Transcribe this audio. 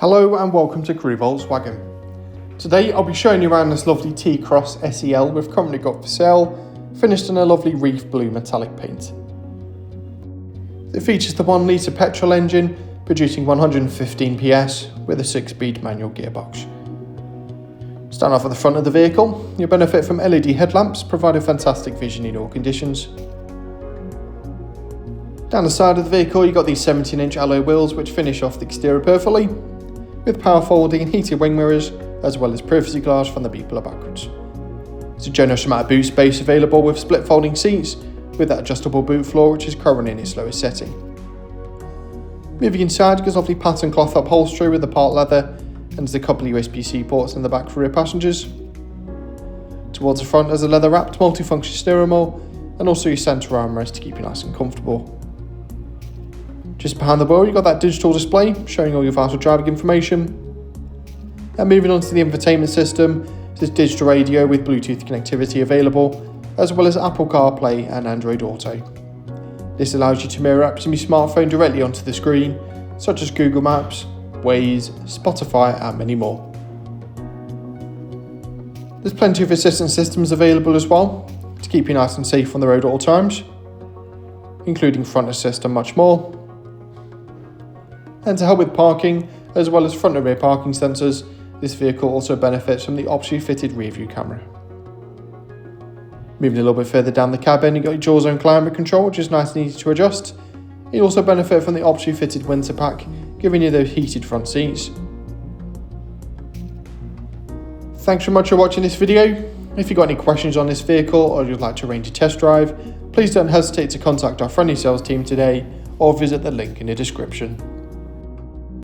Hello and welcome to Crewe Volkswagen. Today I'll be showing you around this lovely T-Cross SEL we've currently got for sale, finished in a lovely Reef Blue metallic paint. It features the 1 litre petrol engine producing 115 PS with a 6-speed manual gearbox. Starting off at the front of the vehicle, you'll benefit from LED headlamps providing fantastic vision in all conditions. Down the side of the vehicle you've got these 17-inch alloy wheels which finish off the exterior perfectly, with power folding and heated wing mirrors, as well as privacy glass from the B pillar backwards. There's a generous amount of boot space available with split folding seats, with that adjustable boot floor which is currently in its lowest setting. Moving inside, you've got lovely pattern cloth upholstery with the part leather, and there's a couple of USB-C ports in the back for rear passengers. Towards the front there's a leather wrapped multifunction steering wheel, and also your centre armrest to keep you nice and comfortable. Just behind the wheel you've got that digital display showing all your vital driving information. And moving on to the infotainment system, there's digital radio with Bluetooth connectivity available, as well as Apple CarPlay and Android Auto. This allows you to mirror apps from your smartphone directly onto the screen, such as Google Maps, Waze, Spotify and many more. There's plenty of assistance systems available as well, to keep you nice and safe on the road at all times, including front assist and much more. And to help with parking, as well as front and rear parking sensors, this vehicle also benefits from the optionally fitted rear view camera. Moving a little bit further down the cabin, you've got your dual zone climate control, which is nice and easy to adjust. You also benefit from the optionally fitted winter pack, giving you those heated front seats. Thanks very much for watching this video. If you've got any questions on this vehicle or you'd like to arrange a test drive, please don't hesitate to contact our friendly sales team today or visit the link in the description.